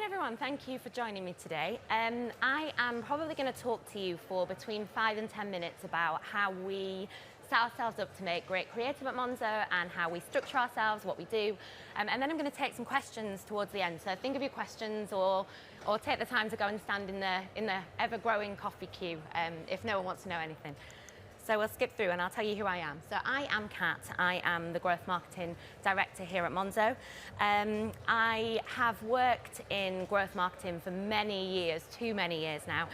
Morning everyone, thank you for joining me today. I am probably going to talk to you for between 5 and 10 minutes about how we set ourselves up to make great creative at Monzo and how we structure ourselves, what we do, and then I'm going to take some questions towards the end. So think of your questions or take the time to go and stand in the ever-growing coffee queue if no one wants to know anything. So we'll skip through and I'll tell you who I am. So I am Kat, I am the Growth Marketing Director here at Monzo. I have worked in growth marketing for many years, too many years now,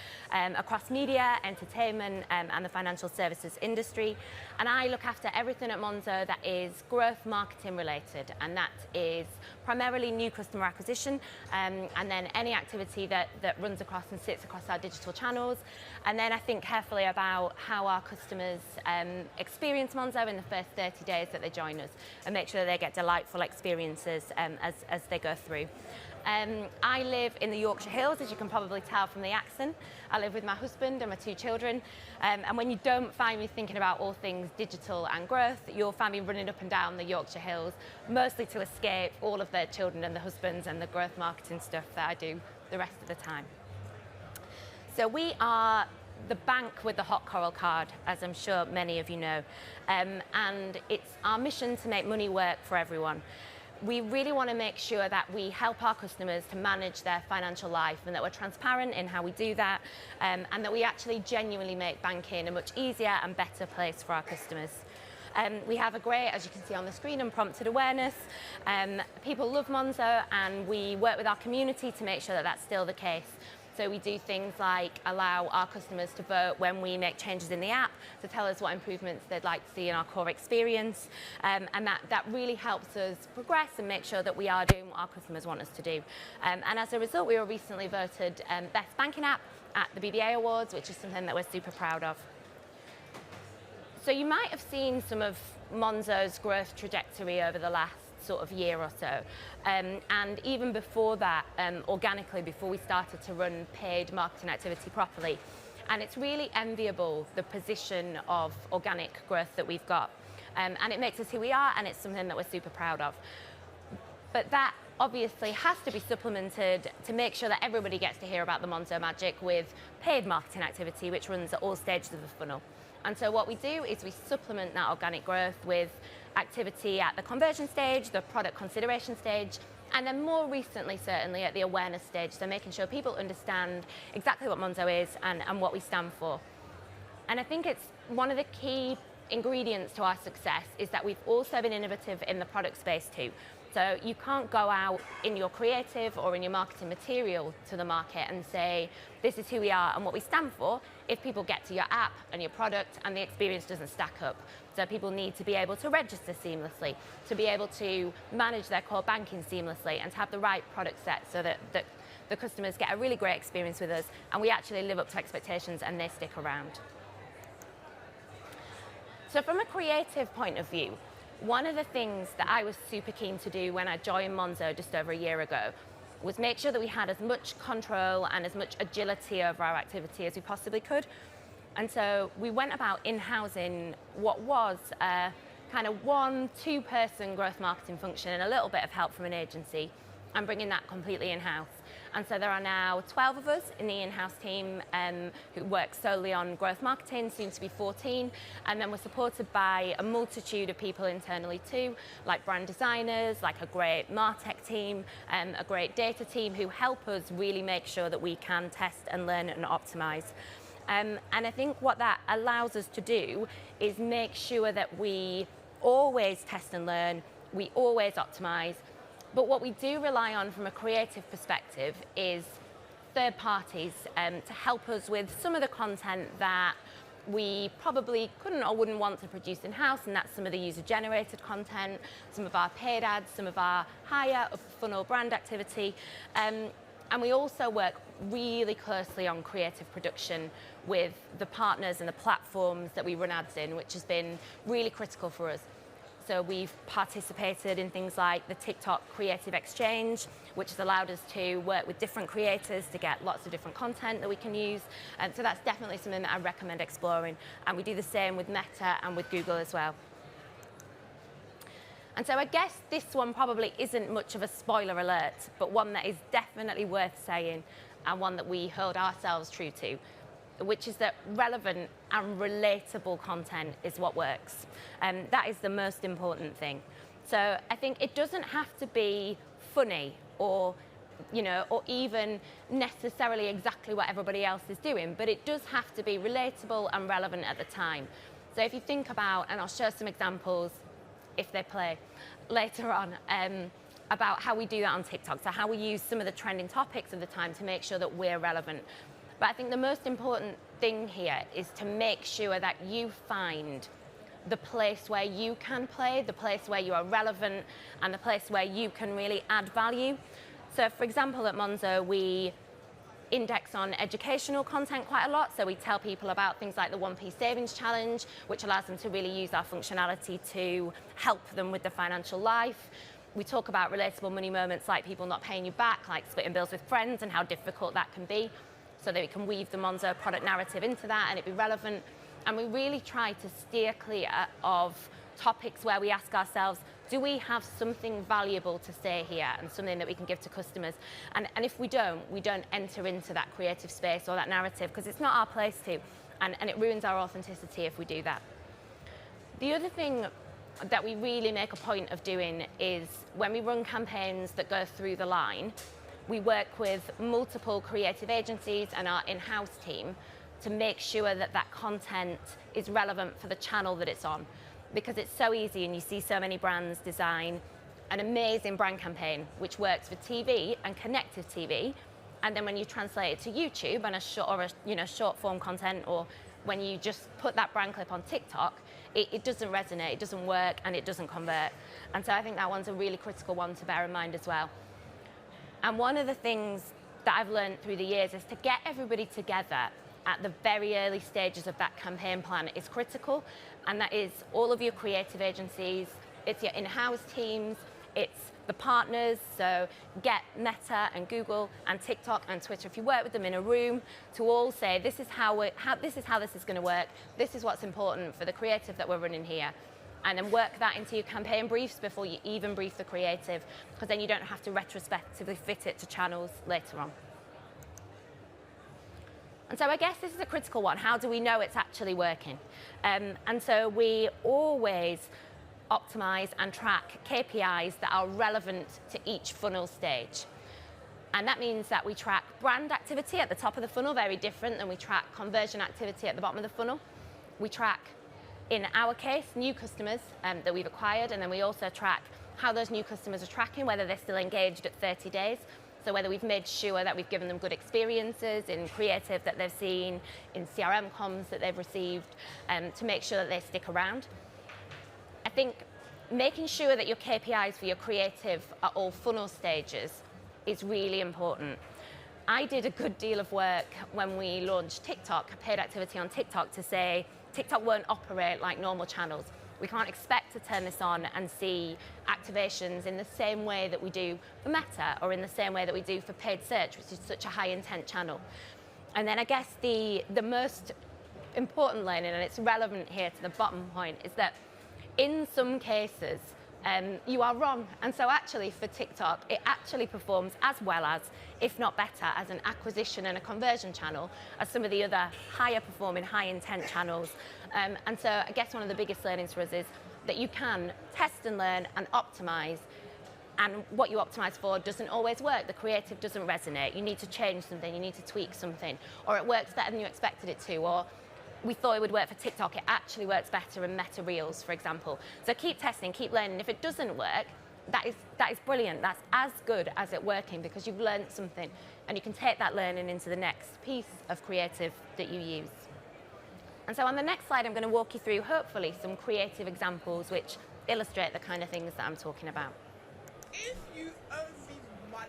across media, entertainment and the financial services industry. And I look after everything at Monzo that is growth marketing related, and that is primarily new customer acquisition and then any activity that runs across and sits across our digital channels. And then I think carefully about how our customers experience Monzo in the first 30 days that they join us and make sure that they get delightful experiences as they go through. I live in the Yorkshire Hills, as you can probably tell from the accent. I live with my husband and my 2 children, and when you don't find me thinking about all things digital and growth, you'll find me running up and down the Yorkshire Hills, mostly to escape all of their children and the husbands and the growth marketing stuff that I do the rest of the time. So we are the bank with the hot coral card, as I'm sure many of you know, and it's our mission to make money work for everyone. We really want to make sure that we help our customers to manage their financial life and that we're transparent in how we do that, and that we actually genuinely make banking a much easier and better place for our customers. We have a great, as you can see on the screen, unprompted awareness. People love Monzo and we work with our community to make sure that that's still the case. So we do things like allow our customers to vote when we make changes in the app, to tell us what improvements they'd like to see in our core experience. And that really helps us progress and make sure that we are doing what our customers want us to do. And as a result, we were recently voted Best Banking App at the BBA Awards, which is something that we're super proud of. So you might have seen some of Monzo's growth trajectory over the last sort of year or so. And even before that, organically, before we started to run paid marketing activity properly. And it's really enviable, the position of organic growth that we've got. And it makes us who we are, and it's something that we're super proud of. But that obviously has to be supplemented to make sure that everybody gets to hear about the Monzo magic with paid marketing activity, which runs at all stages of the funnel. And so what we do is we supplement that organic growth with activity at the conversion stage, the product consideration stage, and then more recently, certainly, at the awareness stage, so making sure people understand exactly what Monzo is and what we stand for. And I think it's one of the key ingredients to our success is that we've also been innovative in the product space too. So you can't go out in your creative or in your marketing material to the market and say, this is who we are and what we stand for, if people get to your app and your product and the experience doesn't stack up. So people need to be able to register seamlessly, to be able to manage their core banking seamlessly, and to have the right product set so that the customers get a really great experience with us and we actually live up to expectations and they stick around. So from a creative point of view, one of the things that I was super keen to do when I joined Monzo just over a year ago was make sure that we had as much control and as much agility over our activity as we possibly could. And so we went about in-housing what was a kind of 1-2 person growth marketing function and a little bit of help from an agency, and bringing that completely in-house. And so there are now 12 of us in the in-house team who work solely on growth marketing, soon to be 14. And then we're supported by a multitude of people internally too, like brand designers, like a great MarTech team, a great data team who help us really make sure that we can test and learn and optimize. And I think what that allows us to do is make sure that we always test and learn, we always optimize. But what we do rely on from a creative perspective is third parties to help us with some of the content that we probably couldn't or wouldn't want to produce in-house, and that's some of the user-generated content, some of our paid ads, some of our higher funnel brand activity. And we also work really closely on creative production with the partners and the platforms that we run ads in, which has been really critical for us. So we've participated in things like the TikTok Creative Exchange, which has allowed us to work with different creators to get lots of different content that we can use. And so that's definitely something that I recommend exploring. And we do the same with Meta and with Google as well. And so I guess this one probably isn't much of a spoiler alert, but one that is definitely worth saying and one that we hold ourselves true to, which is that relevant and relatable content is what works. That is the most important thing. So I think it doesn't have to be funny or or even necessarily exactly what everybody else is doing, but it does have to be relatable and relevant at the time. So if you think about, and I'll share some examples if they play later on, about how we do that on TikTok, so how we use some of the trending topics of the time to make sure that we're relevant. But I think the most important thing here is to make sure that you find the place where you can play, the place where you are relevant, and the place where you can really add value. So for example, at Monzo, we index on educational content quite a lot. So we tell people about things like the 1p Savings Challenge, which allows them to really use our functionality to help them with their financial life. We talk about relatable money moments like people not paying you back, like splitting bills with friends and how difficult that can be, so that we can weave the Monzo product narrative into that and it be relevant. And we really try to steer clear of topics where we ask ourselves, do we have something valuable to say here and something that we can give to customers? And if we don't enter into that creative space or that narrative, because it's not our place to, and it ruins our authenticity if we do that. The other thing that we really make a point of doing is when we run campaigns that go through the line, we work with multiple creative agencies and our in-house team to make sure that that content is relevant for the channel that it's on. Because it's so easy, and you see so many brands design an amazing brand campaign which works for TV and connected TV, and then when you translate it to YouTube and short form content, or when you just put that brand clip on TikTok, it doesn't resonate, it doesn't work, and it doesn't convert. And so I think that one's a really critical one to bear in mind as well. And one of the things that I've learned through the years is to get everybody together at the very early stages of that campaign plan is critical, and that is all of your creative agencies, it's your in-house teams, it's the partners, so get Meta and Google and TikTok and Twitter, if you work with them in a room, to all say this is how this is going to work, this is what's important for the creative that we're running here. And then work that into your campaign briefs before you even brief the creative, because then you don't have to retrospectively fit it to channels later on. And so I guess this is a critical one. How do we know it's actually working? And so we always optimize and track KPIs that are relevant to each funnel stage. And that means that we track brand activity at the top of the funnel, very different than we track conversion activity at the bottom of the funnel. We track, in our case, new customers that we've acquired, and then we also track how those new customers are tracking, whether they're still engaged at 30 days. So whether we've made sure that we've given them good experiences in creative that they've seen, in CRM comms that they've received, to make sure that they stick around. I think making sure that your KPIs for your creative at all funnel stages is really important. I did a good deal of work when we launched TikTok, paid activity on TikTok, to say TikTok won't operate like normal channels. We can't expect to turn this on and see activations in the same way that we do for Meta, or in the same way that we do for paid search, which is such a high intent channel. And then I guess the most important learning, and it's relevant here to the bottom point, is that in some cases, you are wrong. And so actually for TikTok, it actually performs as well as, if not better, as an acquisition and a conversion channel as some of the other higher performing, high intent channels. And so I guess one of the biggest learnings for us is that you can test and learn and optimize, and what you optimize for doesn't always work. The creative doesn't resonate. You need to change something, you need to tweak something, or it works better than you expected it to, or we thought it would work for TikTok, it actually works better in Meta Reels, for example. So keep testing, keep learning. If it doesn't work, that is brilliant. That's as good as it working, because you've learned something, and you can take that learning into the next piece of creative that you use. And so on the next slide, I'm going to walk you through, hopefully, some creative examples which illustrate the kind of things that I'm talking about. If you owe me money,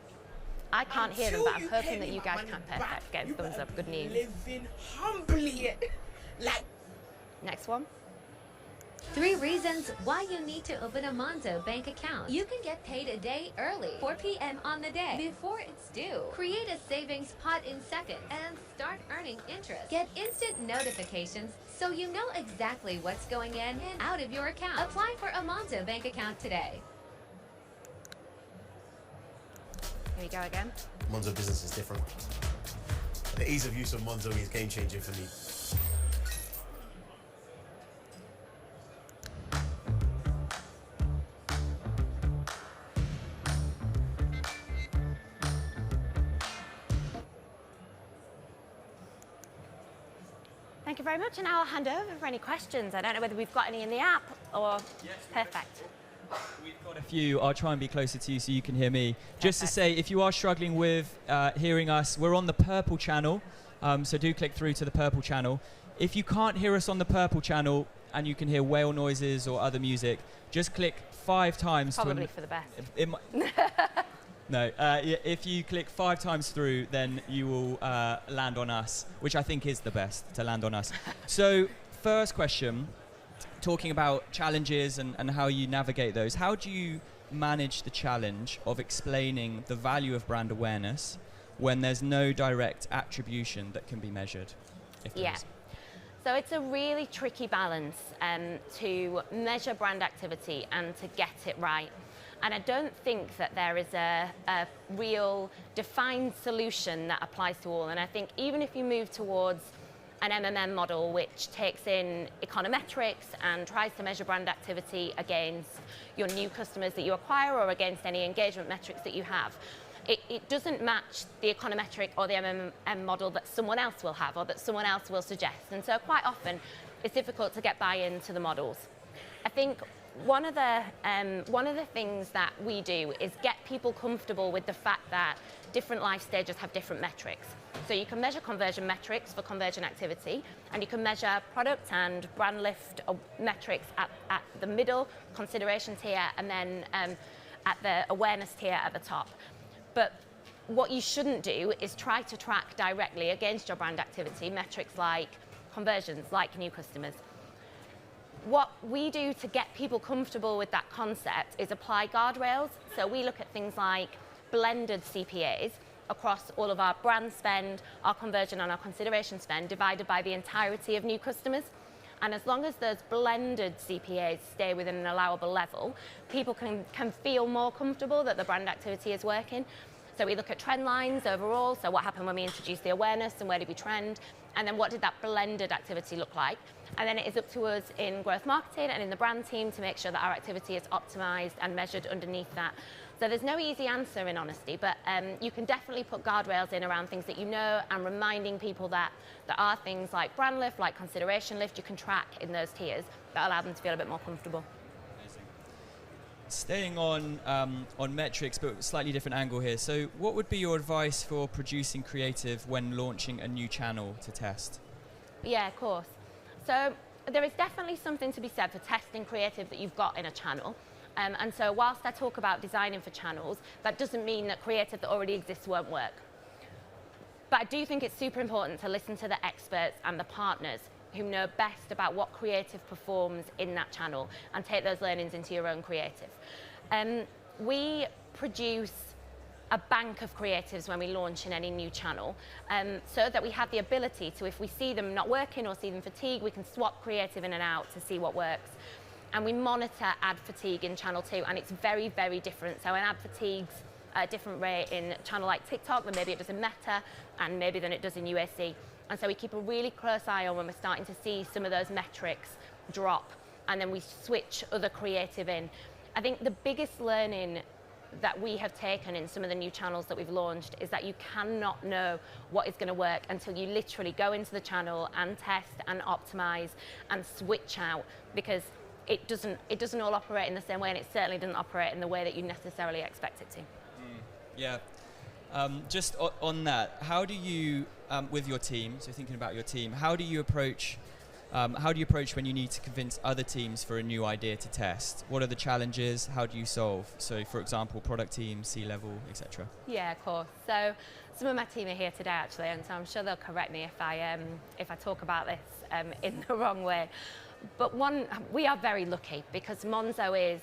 I can't hear them, but I'm hoping that you guys can. Perfect. Get thumbs up. Good news. Living humbly. Like, next one. 3 reasons why you need to open a Monzo bank account. You can get paid a day early, 4 p.m. on the day, before it's due. Create a savings pot in seconds and start earning interest. Get instant notifications so you know exactly what's going in and out of your account. Apply for a Monzo bank account today. Here you go again. Monzo business is different. The ease of use of Monzo is game changing for me. Thank you very much, and I'll hand over for any questions. I don't know whether we've got any in the app or... Yes. Perfect. We've got a few. I'll try and be closer to you so you can hear me. Just to say, if you are struggling with hearing us, we're on the purple channel, so do click through to the purple channel. If you can't hear us on the purple channel and you can hear whale noises or other music, just click 5 times. Probably for the best. No, if you click 5 times through, then you will land on us, which I think is the best, to land on us. So, first question, talking about challenges and how you navigate those. How do you manage the challenge of explaining the value of brand awareness when there's no direct attribution that can be measured? If there is? So it's a really tricky balance to measure brand activity and to get it right. And I don't think that there is a real defined solution that applies to all. And I think even if you move towards an MMM model which takes in econometrics and tries to measure brand activity against your new customers that you acquire or against any engagement metrics that you have, it doesn't match the econometric or the MMM model that someone else will have or that someone else will suggest. And so quite often it's difficult to get buy-in to the models. I think one of the things that we do is get people comfortable with the fact that different life stages have different metrics. So you can measure conversion metrics for conversion activity, and you can measure product and brand lift metrics at the middle consideration tier, and then at the awareness tier at the top. But what you shouldn't do is try to track directly against your brand activity metrics like conversions, like new customers. What we do to get people comfortable with that concept is apply guardrails. So we look at things like blended CPAs across all of our brand spend, our conversion and our consideration spend divided by the entirety of new customers. And as long as those blended CPAs stay within an allowable level, people can feel more comfortable that the brand activity is working. So we look at trend lines overall. So what happened when we introduced the awareness and where did we trend? And then what did that blended activity look like? And then it is up to us in growth marketing and in the brand team to make sure that our activity is optimized and measured underneath that. So there's no easy answer in honesty, but you can definitely put guardrails in around things that you know and reminding people that there are things like brand lift, like consideration lift, you can track in those tiers that allow them to feel a bit more comfortable. Amazing. Staying on metrics, but slightly different angle here. So what would be your advice for producing creative when launching a new channel to test? Yeah, of course. So there is definitely something to be said for testing creative that you've got in a channel. And so whilst I talk about designing for channels, that doesn't mean that creative that already exists won't work. But I do think it's super important to listen to the experts and the partners who know best about what creative performs in that channel and take those learnings into your own creative. We produce a bank of creatives when we launch in any new channel, so that we have the ability to, if we see them not working or see them fatigue, we can swap creative in and out to see what works. And we monitor ad fatigue in channel 2, and it's very, very different. So an ad fatigue's a different rate in a channel like TikTok than maybe it does in Meta, and maybe than it does in UAC. And so we keep a really close eye on when we're starting to see some of those metrics drop, and then we switch other creative in. I think the biggest learning that we have taken in some of the new channels that we've launched is that you cannot know what is going to work until you literally go into the channel and test and optimize and switch out, because it doesn't all operate in the same way, and it certainly doesn't operate in the way that you necessarily expect it to. Yeah. Just on that, how do you, with your team, so thinking about your team, how do you approach when you need to convince other teams for a new idea to test? What are the challenges? How do you solve? So, for example, product team, C-level, etc. Yeah, of course. So some of my team are here today, actually, and so I'm sure they'll correct me if I talk about this in the wrong way. But we are very lucky because Monzo is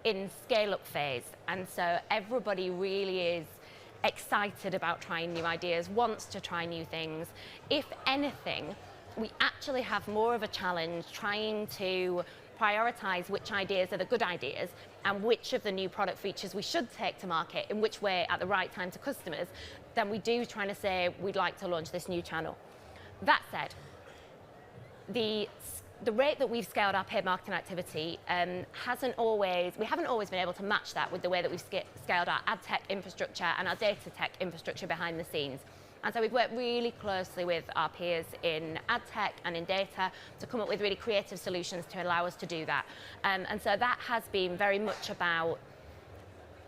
in scale-up phase, and so everybody really is excited about trying new ideas, wants to try new things. If anything, we actually have more of a challenge trying to prioritize which ideas are the good ideas and which of the new product features we should take to market in which way at the right time to customers than we do trying to say we'd like to launch this new channel. That said, the rate that we've scaled our paid marketing activity we haven't always been able to match that with the way that we've scaled our ad tech infrastructure and our data tech infrastructure behind the scenes. And so we've worked really closely with our peers in ad tech and in data to come up with really creative solutions to allow us to do that. And so that has been very much about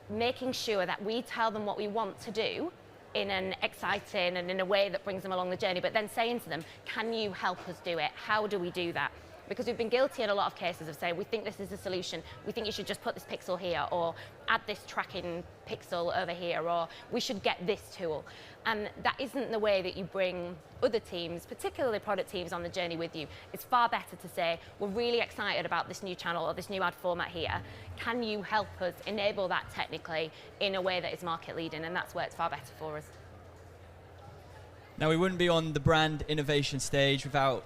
making sure that we tell them what we want to do in an exciting and in a way that brings them along the journey, but then saying to them, can you help us do it? How do we do that? Because we've been guilty in a lot of cases of saying, we think this is the solution, we think you should just put this pixel here, or add this tracking pixel over here, or we should get this tool. And that isn't the way that you bring other teams, particularly product teams, on the journey with you. It's far better to say, we're really excited about this new channel or this new ad format here. Can you help us enable that technically in a way that is market leading? And that's where it's far better for us. Now, we wouldn't be on the brand innovation stage without,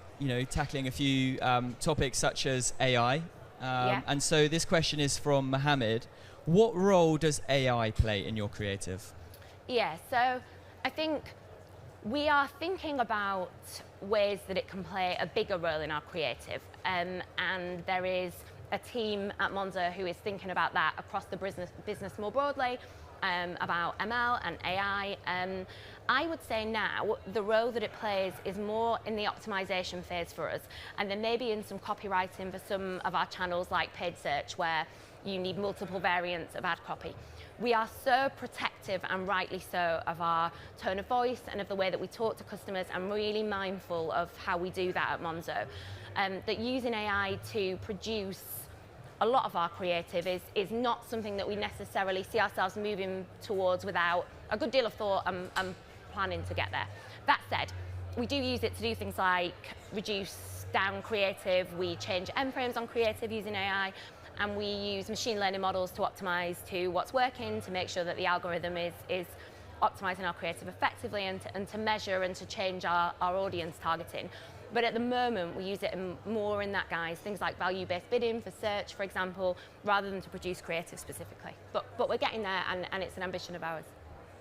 tackling a few topics such as AI. And so this question is from Mohammed. What role does AI play in your creative? Yeah, so I think we are thinking about ways that it can play a bigger role in our creative. And there is a team at Monzo who is thinking about that across the business more broadly, about ML and AI. I would say now the role that it plays is more in the optimization phase for us, and then maybe in some copywriting for some of our channels like paid search, where you need multiple variants of ad copy. We are so protective, and rightly so, of our tone of voice and of the way that we talk to customers. I'm really mindful of how we do that at Monzo. That using AI to produce a lot of our creative is not something that we necessarily see ourselves moving towards without a good deal of thought and planning to get there. That said, we do use it to do things like reduce down creative, we change end frames on creative using AI, and we use machine learning models to optimize to what's working, to make sure that the algorithm is optimizing our creative effectively, and to measure and to change our audience targeting. But at the moment, we use it more in that guise, things like value-based bidding for search, for example, rather than to produce creative specifically. But we're getting there, and it's an ambition of ours.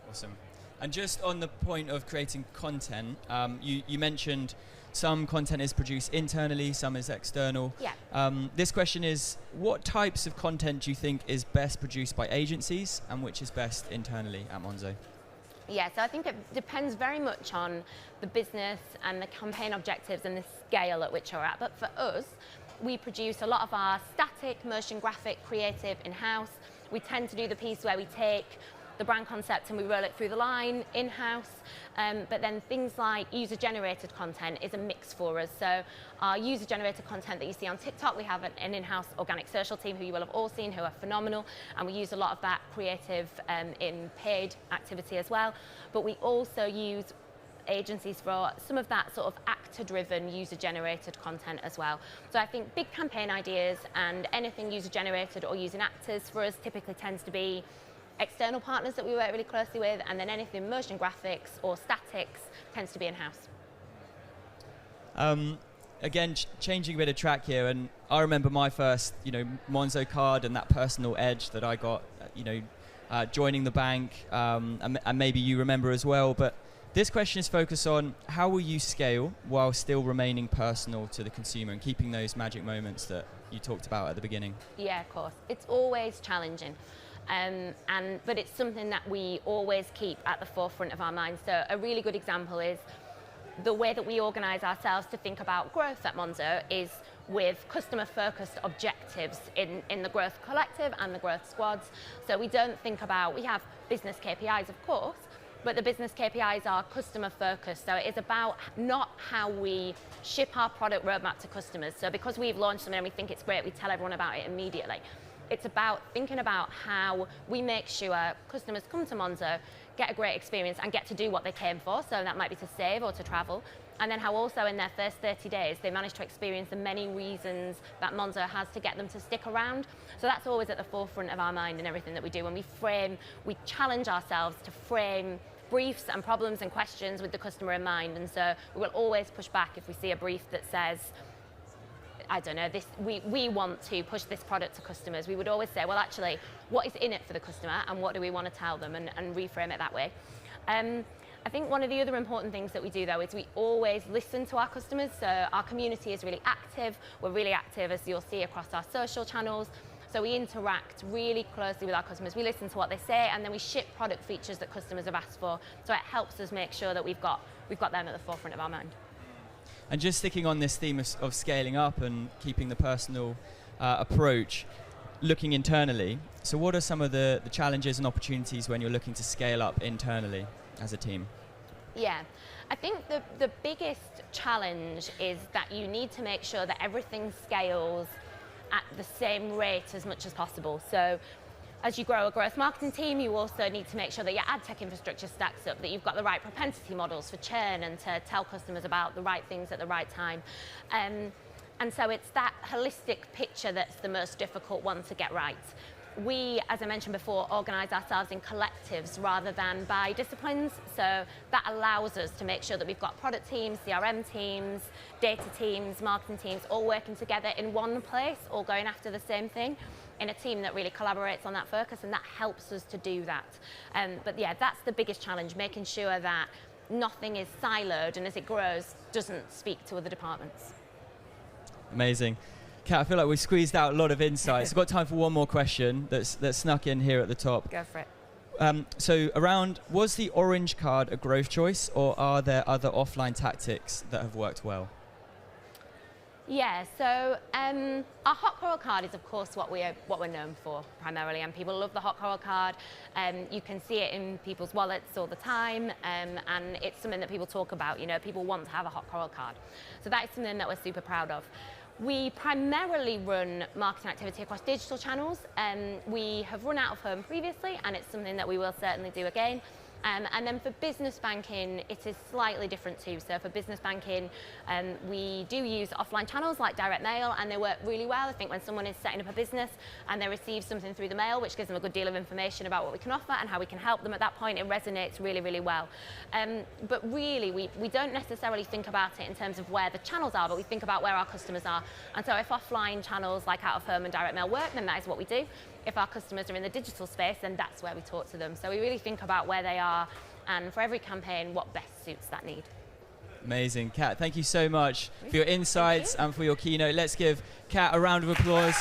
Awesome. And just on the point of creating content, you mentioned some content is produced internally, some is external. Yeah. This question is, what types of content do you think is best produced by agencies and which is best internally at Monzo? Yeah, so I think it depends very much on the business and the campaign objectives and the scale at which we're at. But for us, we produce a lot of our static, motion graphic, creative in-house. We tend to do the piece where we take the brand concept and we roll it through the line in-house. But then things like user-generated content is a mix for us. So our user-generated content that you see on TikTok, we have an in-house organic social team who you will have all seen, who are phenomenal. And we use a lot of that creative in paid activity as well. But we also use agencies for some of that sort of actor-driven user-generated content as well. So I think big campaign ideas and anything user-generated or using actors for us typically tends to be external partners that we work really closely with, and then anything motion graphics or statics tends to be in-house. Again, changing a bit of track here, and I remember my first, Monzo card and that personal edge that I got, joining the bank, and maybe you remember as well. But this question is focused on how will you scale while still remaining personal to the consumer and keeping those magic moments that you talked about at the beginning? Yeah, of course. It's always challenging. But it's something that we always keep at the forefront of our minds. So a really good example is the way that we organise ourselves to think about growth at Monzo is with customer-focused objectives in the growth collective and the growth squads. So we don't think about, we have business KPIs, of course, but the business KPIs are customer-focused. So it is about not how we ship our product roadmap to customers. So because we've launched something and we think it's great, we tell everyone about it immediately. It's about thinking about how we make sure customers come to Monzo, get a great experience and get to do what they came for. So that might be to save or to travel. And then how also in their first 30 days, they manage to experience the many reasons that Monzo has to get them to stick around. So that's always at the forefront of our mind in everything that we do. When we challenge ourselves to frame briefs and problems and questions with the customer in mind. And so we will always push back if we see a brief that says, I don't know, we want to push this product to customers. We would always say, well, actually, what is in it for the customer and what do we want to tell them, and reframe it that way. I think one of the other important things that we do, though, is we always listen to our customers. So our community is really active. We're really active, as you'll see, across our social channels. So we interact really closely with our customers. We listen to what they say, and then we ship product features that customers have asked for. So it helps us make sure that we've got them at the forefront of our mind. And just sticking on this theme of scaling up and keeping the personal approach, looking internally. So what are some of the challenges and opportunities when you're looking to scale up internally as a team? Yeah, I think the biggest challenge is that you need to make sure that everything scales at the same rate as much as possible. So as you grow a growth marketing team, you also need to make sure that your ad tech infrastructure stacks up, that you've got the right propensity models for churn and to tell customers about the right things at the right time. And so it's that holistic picture that's the most difficult one to get right. We, as I mentioned before, organise ourselves in collectives rather than by disciplines. So that allows us to make sure that we've got product teams, CRM teams, data teams, marketing teams, all working together in one place, all going after the same thing, in a team that really collaborates on that focus, and that helps us to do that. But yeah, that's the biggest challenge, making sure that nothing is siloed and as it grows doesn't speak to other departments. Amazing. Kat, I feel like we've squeezed out a lot of insights. I've got time for one more question that's snuck in here at the top. Go for it. So was the orange card a growth choice, or are there other offline tactics that have worked well? Yeah, so our hot coral card is, of course, what we're known for primarily, and people love the hot coral card. You can see it in people's wallets all the time, and it's something that people talk about. You know, people want to have a hot coral card. So that is something that we're super proud of. We primarily run marketing activity across digital channels. We have run out of home previously, and it's something that we will certainly do again. And then for business banking, it is slightly different too. So for business banking, we do use offline channels like direct mail, and they work really well. I think when someone is setting up a business and they receive something through the mail, which gives them a good deal of information about what we can offer and how we can help them at that point, it resonates really, really well. But really, we don't necessarily think about it in terms of where the channels are, but we think about where our customers are. And so if offline channels like out of home and direct mail work, then that is what we do. If our customers are in the digital space, then that's where we talk to them. So we really think about where they are, and for every campaign, what best suits that need. Amazing. Kat, thank you so much for your insights and for your keynote. Let's give Kat a round of applause.